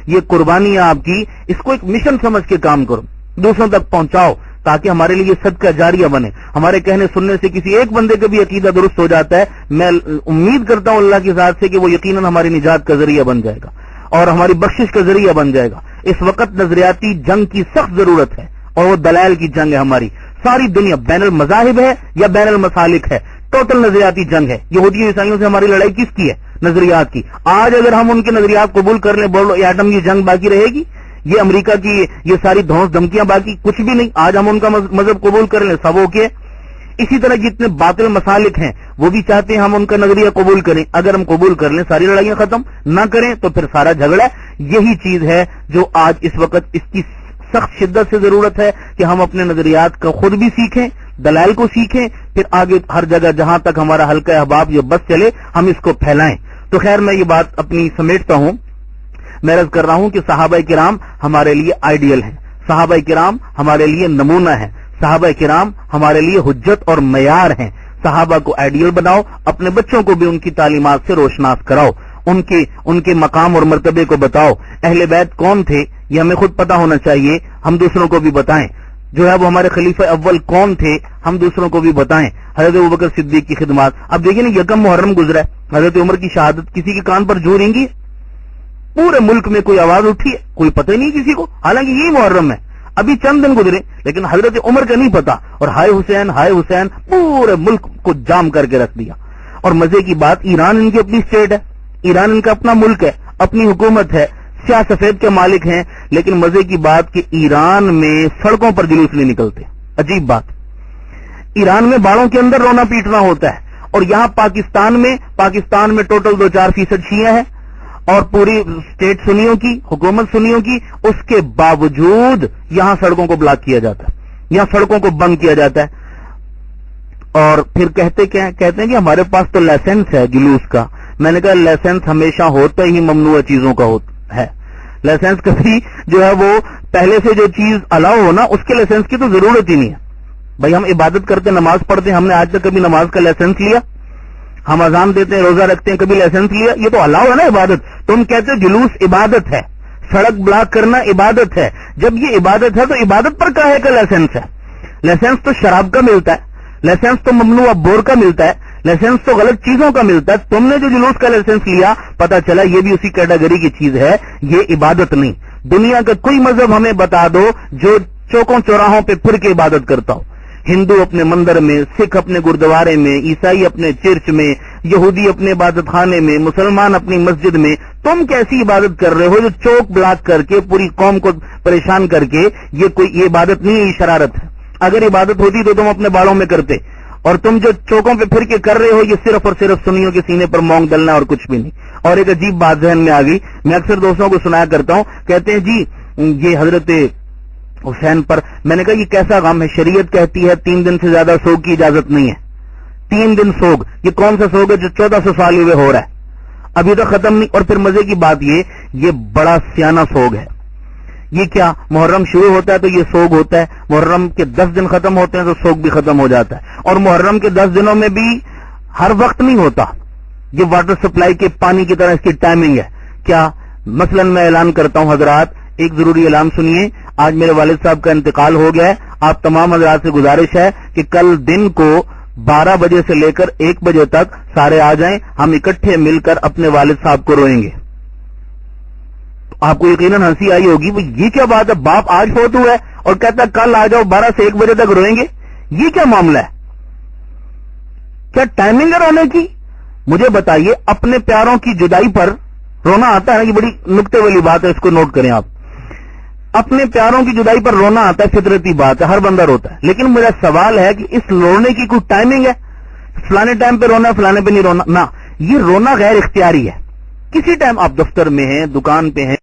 یہ कुर्बानी आपकी, इसको एक मिशन समझ के काम करो, दूसरों तक पहुंचाओ, ताकि हमारे लिए सदका जारिया बने। हमारे कहने सुनने से किसी एक बंदे का भी अकीदा दुरुस्त हो जाता है, मैं उम्मीद करता हूं अल्लाह की ज़ात से कि वो यकीनन हमारी निजात का जरिया बन जाएगा और हमारी बख्शिश का जरिया बन जाएगा। इस वक्त नजरियाती जंग की सख्त जरूरत है और वो दलाइल की जंग है। हमारी सारी दुनिया बैनुल मज़ाहिब है या बैनुल मसालिक है, टोटल नजरियाती जंग है। यहूदी ईसाइयों से हमारी लड़ाई किसकी है? नजरियात की। आज अगर हम उनके नजरियात कबूल कर लें, बोलो एटम की जंग बाकी रहेगी? ये अमेरिका की ये सारी धौंस धमकियां बाकी कुछ भी नहीं। आज हम उनका मजहब कबूल कर लें, सब ओके। इसी तरह जितने बातिल मसालिक हैं वो भी चाहते हैं हम उनका नजरिया कबूल करें। अगर हम कबूल कर लें सारी लड़ाइयां खत्म, ना करें तो फिर सारा झगड़ा। यही चीज है जो आज इस वक्त इसकी सख्त शिद्दत से जरूरत है कि हम अपने नजरियात को खुद भी सीखें, दलाइल को सीखें, फिर आगे हर जगह जहां तक हमारा हल्का अहबाब ये बस चले हम इसको फैलाएं। तो खैर मैं ये बात अपनी समेटता हूं। मैं अर्ज कर रहा हूं कि सहाबा किराम हमारे लिए आइडियल हैं, सहाबा किराम हमारे लिए नमूना है, सहाबा किराम हमारे लिए हुज्जत और मयार हैं। सहाबा को आइडियल बनाओ, अपने बच्चों को भी उनकी तालीमात से रोशनास कराओ, उनके मकाम और मर्तबे को बताओ। अहले बैत कौन थे ये हमें खुद पता होना चाहिए, हम दूसरों को भी बताएं। जो है वो हमारे खलीफा अव्वल कौन थे हम दूसरों को भी बताएं। हजरत अबू बकर सिद्दीक की खिदमत। अब देखिए ना, यकम मुहर्रम गुजरा है, हजरत उमर की शहादत किसी के कान पर जू रेंगी? पूरे मुल्क में कोई आवाज उठी है? कोई पता ही नहीं किसी को, हालांकि यही मुहर्रम है, अभी चंद दिन गुजरे, लेकिन हजरत उमर का नहीं पता। और हाय हुसैन पूरे मुल्क को जाम करके रख दिया। और मजे की बात, ईरान इनकी अपनी स्टेट है, ईरान इनका अपना मुल्क है, अपनी हुकूमत है, स्याह सफेद के मालिक हैं, लेकिन मजे की बात कि ईरान में सड़कों पर जुलूस नहीं निकलते। अजीब बात, ईरान में बाड़ों के अंदर रोना पीटना होता है। और यहां पाकिस्तान में टोटल 2-4% शिया है और पूरी स्टेट सुन्नियों की, हुकूमत सुन्नियों की, उसके बावजूद यहां सड़कों को ब्लॉक किया जाता है, यहां सड़कों को बंद किया जाता है। और फिर कहते हैं कि हमारे पास तो लाइसेंस है जुलूस का। मैंने कहा लाइसेंस हमेशा होता ही ममनुआ चीजों का है। लाइसेंस कभी जो है वो पहले से जो चीज अलाउ हो ना, उसके लाइसेंस की तो जरूरत ही नहीं है। भाई हम इबादत करते, नमाज पढ़ते, हमने आज तक कभी नमाज का लाइसेंस लिया? हम अजान देते हैं, रोजा रखते हैं, कभी लाइसेंस लिया? ये तो अलाउ है ना इबादत। तुम कहते हो जुलूस इबादत है, सड़क ब्लॉक करना इबादत है। जब ये इबादत है तो इबादत पर काहे का लाइसेंस है? लाइसेंस तो शराब का मिलता है, लाइसेंस तो ममनुआ बोर का मिलता है, लाइसेंस तो गलत चीजों का मिलता है। तुमने जो जुलूस का लाइसेंस लिया, पता चला ये भी उसी कैटेगरी की चीज है, ये इबादत नहीं। दुनिया का कोई मजहब हमें बता दो जो चौकों चौराहों पे फिर के इबादत करता हो। हिंदू अपने मंदिर में, सिख अपने गुरुद्वारे में, ईसाई अपने चर्च में, यहूदी अपने इबादत खाने में, मुसलमान अपनी मस्जिद में। तुम कैसी इबादत कर रहे हो जो चौक ब्लॉक करके पूरी कौम को परेशान करके? ये इबादत नहीं है, ये शरारत है। अगर इबादत होती तो तुम अपने बालों में करते, और तुम जो चौकों पे फिर के कर रहे हो ये सिर्फ और सिर्फ सुन्नियों के सीने पर मोंग डलना और कुछ भी नहीं। और एक अजीब बात जहन में आ गई, मैं अक्सर दोस्तों को सुनाया करता हूं, कहते हैं जी ये हजरत हुसैन पर, मैंने कहा ये कैसा गम है? शरीयत कहती है 3 दिन से ज्यादा सोग की इजाजत नहीं है। 3 दिन सोग, ये कौन सा सोग है जो 1400 साल हुए हो रहा है, अभी तक खत्म नहीं। और फिर मजे की बात ये बड़ा सियाना सोग है। ये क्या, मुहर्रम शुरू होता है तो ये सोग होता है, मुहर्रम के 10 दिन खत्म होते हैं तो सोग भी खत्म हो जाता है। और मुहर्रम के 10 दिनों में भी हर वक्त नहीं होता, ये वाटर सप्लाई के पानी की तरह इसकी टाइमिंग है। क्या मसलन मैं ऐलान करता हूं हजरात, एक जरूरी ऐलान सुनिए। आज मेरे वालिद साहब का इंतकाल हो गया है। आप तमाम हजरात से गुजारिश है कि कल दिन को 12 बजे से लेकर 1 बजे तक सारे आ जाएं, हम इकट्ठे मिलकर अपने वालिद साहब को रोएंगे। आपको यकीनन हंसी आई होगी, वो ये क्या बात है, बाप आज फोत हुआ है और कहता है कल आ जाओ 12 से 1 बजे तक रोएंगे, ये क्या मामला है? क्या टाइमिंग है रोने की? मुझे बताइए, अपने प्यारों की जुदाई पर रोना आता है ना? ये बड़ी नुक्ते वाली बात है, इसको नोट करें आप। अपने प्यारों की जुदाई पर रोना आता है, फितरती बात है, हर बंदा रोता है। लेकिन मेरा सवाल है कि इस रोने की कोई टाइमिंग है? फलाने टाइम पे रोना, फलाने पे नहीं रोना ना, ये रोना गैर इख्तियारी है। किसी टाइम आप दफ्तर में हैं, दुकान पे हैं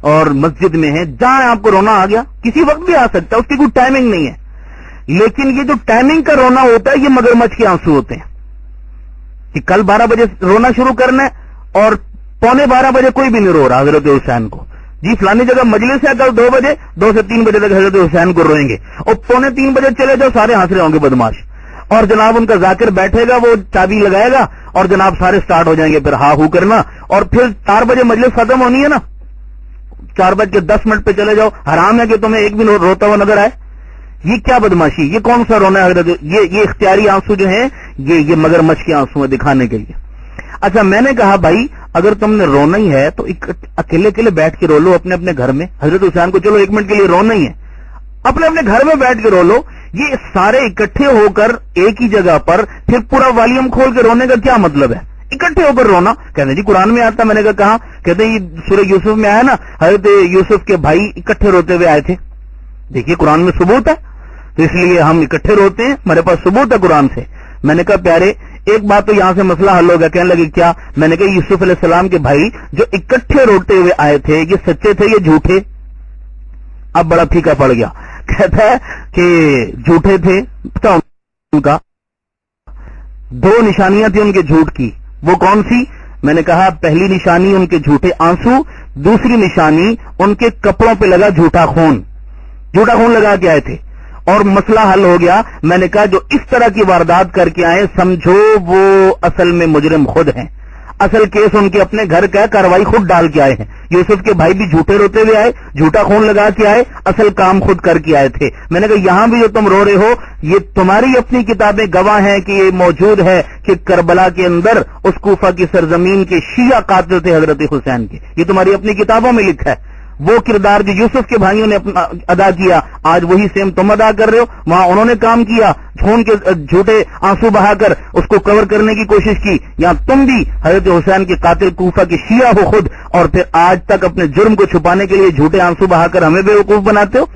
और मस्जिद में हैं, जहां आपको रोना आ गया, किसी वक्त भी आ सकता है, उसकी कोई टाइमिंग नहीं है। लेकिन ये जो टाइमिंग का रोना होता है, ये मगरमच्छ के आंसू होते हैं कि कल 12 बजे रोना शुरू करना है और 11:15 बजे कोई भी नहीं रो रहा हजरत हुसैन को। जी फलानी जगह मजलिस है, कल 2 बजे, 2 से 3 बजे तक हजरत हुसैन को रोएंगे, और 2:45 बजे चले जाओ, सारे हंस रहे होंगे बदमाश। और जनाब उनका जाकिर बैठेगा, वो चाबी लगाएगा और जनाब सारे स्टार्ट हो जाएंगे फिर हा हू करना, और फिर 4 बजे मजलिस खत्म होनी है ना, 4:10 पे चले जाओ, हराम है कि तुम्हें एक भी रोता हुआ नजर आए। ये क्या बदमाशी, ये कौन सा रोना है हजरत? ये इख्तियारी आंसू जो हैं ये मगरमच्छ के आंसू है दिखाने के लिए। अच्छा, मैंने कहा भाई अगर तुमने रोना ही है तो अकेले अकेले बैठ के रो लो अपने अपने घर में। हजरत हुसैन को चलो 1 मिनट के लिए रोना ही है, अपने अपने घर में बैठ के रो लो। ये सारे इकट्ठे होकर एक ही जगह पर फिर पूरा वॉल्यूम खोल के रोने का क्या मतलब है? इकट्ठे होकर रोना। कहते जी कुरान में आता। मैंने कहा कहते ये सूरह यूसुफ में आया ना, हजरत यूसुफ के भाई इकट्ठे रोते हुए आए थे। देखिए कुरान में सबूत है, तो इसलिए हम इकट्ठे रोते हैं, हमारे पास सबूत है कुरान से। मैंने कहा प्यारे एक बात तो यहां से मसला हल हो गया। कहने लगे क्या? मैंने कहा यूसुफ अलैहिस्सलाम के भाई जो इकट्ठे रोते हुए आए थे ये सच्चे थे, ये झूठे? अब बड़ा फीका पड़ गया। कहता है कि झूठे थे। तो उनका 2 निशानियां थी उनके झूठ की। वो कौन सी? मैंने कहा पहली निशानी उनके झूठे आंसू, दूसरी निशानी उनके कपड़ों पे लगा झूठा खून। झूठा खून लगा के आए थे और मसला हल हो गया। मैंने कहा जो इस तरह की वारदात करके आए समझो वो असल में मुजरिम खुद हैं। असल केस उनके अपने घर का कार्रवाई खुद डाल के आए हैं। यूसुफ के भाई भी झूठे रोते हुए आए, झूठा खून लगा के आए, असल काम खुद करके आए थे। मैंने कहा यहां भी जो तुम रो रहे हो ये तुम्हारी अपनी किताबें गवाह हैं कि ये मौजूद है कि करबला के अंदर उस कूफा की सरजमीन के शिया कातिल थे हजरत हुसैन के। ये तुम्हारी अपनी किताबों में लिखा है। वो किरदार जो यूसुफ के भाइयों ने अपना अदा किया आज वही सेम तुम अदा कर रहे हो। वहां उन्होंने काम किया, खून के झूठे आंसू बहाकर उसको कवर करने की कोशिश की। यहां तुम भी हजरत हुसैन के कातिल कूफा के शिया हो खुद, और फिर आज तक अपने जुर्म को छुपाने के लिए झूठे आंसू बहाकर हमें बेवकूफ बनाते हो।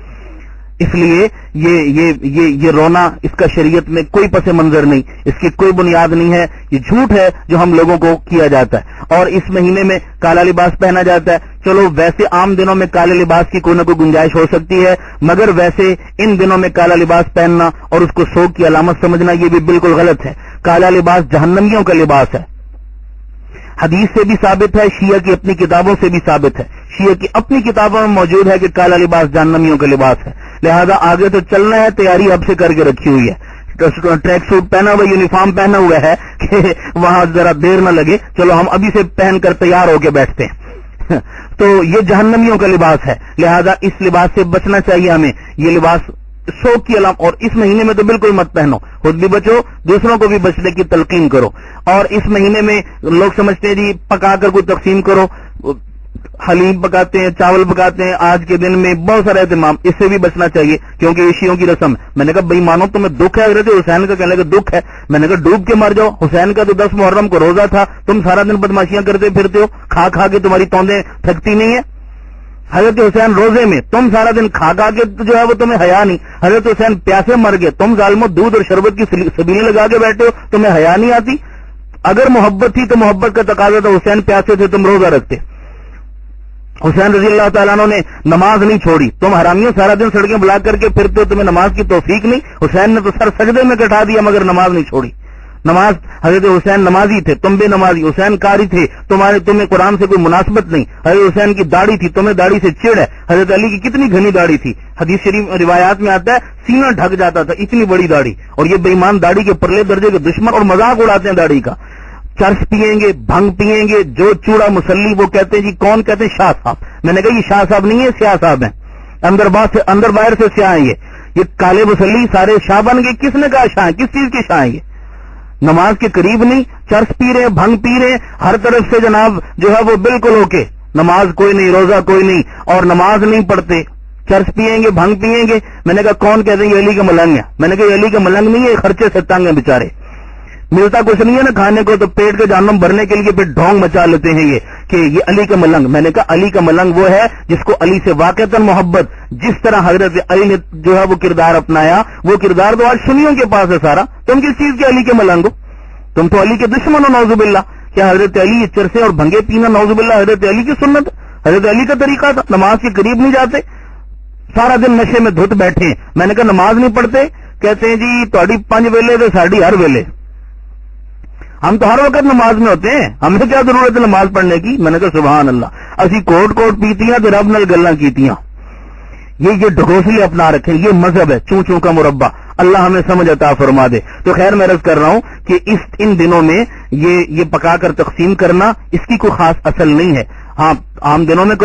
इसलिए ये रोना इसका शरीयत में कोई पसे मंजर नहीं, इसकी कोई बुनियाद नहीं है। ये झूठ है जो हम लोगों को किया जाता है। और इस महीने में काला लिबास पहना जाता है। चलो वैसे आम दिनों में काले लिबास की कोई ना कोई गुंजाइश हो सकती है, मगर वैसे इन दिनों में काला लिबास पहनना और उसको शौक की अलामत समझना ये भी बिल्कुल गलत है। काला लिबास जहन्नमियों का लिबास है। हदीस से भी साबित है, शिया की अपनी किताबों से भी साबित है। शिया की अपनी किताबों में मौजूद है कि काला लिबास जहन्नमियों का लिबास है। लिहाजा आगे तो चलना है, तैयारी अब से करके रखी हुई है। ट्रैक सूट पहना हुआ, यूनिफॉर्म पहना हुआ है कि वहां जरा देर न लगे। चलो हम अभी से पहनकर तैयार होकर बैठते हैं। तो ये जहन्नमियों का लिबास है, लिहाजा इस लिबास से बचना चाहिए हमें। ये लिबास शौक की अलाम, और इस महीने में तो बिल्कुल मत पहनो। खुद भी बचो, दूसरों को भी बचने की तलकीन करो। और इस महीने में लोग समझते हैं जी पकाकर कोई तकसीम करो, हलीम पकाते हैं, चावल पकाते हैं, आज के दिन में बहुत सारा एहतमाम, इससे भी बचना चाहिए क्योंकि ये शियों की रस्म है। मैंने कहा भाई मानो तुम्हें दुख है हजरत हुसैन का? कहने का दुख है। मैंने कहा डूब के मर जाओ। हुसैन का तो 10 मुहर्रम को रोजा था, तुम सारा दिन बदमाशियां करते फिरते हो, खा खा के तुम्हारी तौंदें थकती नहीं है। हजरत हुसैन रोजे में, तुम सारा दिन खा खा के जो है वो तुम्हें हया नहीं। हजरत हुसैन प्यासे मर गए, तुम जालिमो दूध और शरबत की सबीलें लगा के बैठे हो, तुम्हें हया नहीं आती। अगर मोहब्बत थी तो मोहब्बत का तकाजा था, हुसैन प्यासे थे, तुम रोजा रखते। हुसैन रजी अल्लाह तआला अन्हु ने नमाज नहीं छोड़ी। तुम हरामियों सारा दिन सड़कें ब्लॉक करके फिरते हो, तुम्हें नमाज की तौफीक नहीं। हुसैन ने तो सर सजदे में कटा दिया मगर नमाज नहीं छोड़ी। नमाज, हजरत हुसैन नमाजी थे, तुम बेनमाजी। हुसैन कारी थे, तुम्हें कुरान से कोई मुनासबत नहीं। हजरत हुसैन की दाढ़ी थी, तुम्हें दाढ़ी से चिढ़ है। हजरत अली की कितनी घनी दाढ़ी थी, हदीस शरीफ रिवायात में आता है सीना ढक जाता था, इतनी बड़ी दाढ़ी। और ये बेईमान दाढ़ी के परले दर्जे के दुश्मन और मजाक उड़ाते हैं दाढ़ी का। चरस पिएंगे, भंग पिएंगे, जो चूड़ा मुसल्ली, वो कहते हैं जी कौन? कहते हैं शाह साहब। मैंने कहा ये शाह साहब नहीं है, स्याह साहब है। अंदर बाहर से स्याह है। ये काले मुसल्ली सारे शाह बन गए। किसने कहा शाह? किस चीज के शाह है ये? नमाज के करीब नहीं, चरस पी रहे, भंग पी रहे, हर तरफ से जनाब जो है वो बिल्कुल ओके। नमाज कोई नहीं, रोजा कोई नहीं, और नमाज नहीं पढ़ते, चरस पिएंगे, भंग पिएंगे। मैंने कहा कौन? कहते हैं ये अली का मलंग है। मैंने कहा ये अली का मलंग नहीं है, खर्चे से तंग है बेचारे, मिलता कुछ नहीं है ना खाने को, तो पेट का जानम भरने के लिए फिर ढोंग मचा लेते हैं ये कि ये अली का मलंग। मैंने कहा अली का मलंग वो है जिसको अली से वाकईतन मोहब्बत, जिस तरह हजरत अली ने जो है वो किरदार अपनाया, वो किरदार तो आज सुन्नियों के पास है सारा। तुम किस चीज के अली के मलंग हो? तुम तो अली के दुश्मन हो, नौजुबिल्ला। क्या हजरत अली चरसे और भंगे पीना नौजुबिल्ला हजरत अली की सुन्नत, हजरत अली का तरीका था? नमाज के करीब नहीं जाते, सारा दिन नशे में धुत बैठे। मैंने कहा नमाज नहीं पढ़ते? कहते हैं जी ਤੁਹਾਡੀ 5 वेले तो साड़ी हर वेले। हम तो हर वक्त नमाज में होते हैं, हमें क्या जरूरत है नमाज पढ़ने की? मैंने कहा सुभान अल्लाह, असी कोट पीतियां तो रब नाल गल्लां कीतियां। ये ढकोसले अपना रखे, ये मजहब है चूं चूं का मुरब्बा। अल्लाह हमें समझ अता फरमा दे। तो खैर मैं अर्ज कर रहा हूं कि इन दिनों में ये पकाकर तकसीम करना इसकी कोई खास असल नहीं है। हाँ आम दिनों में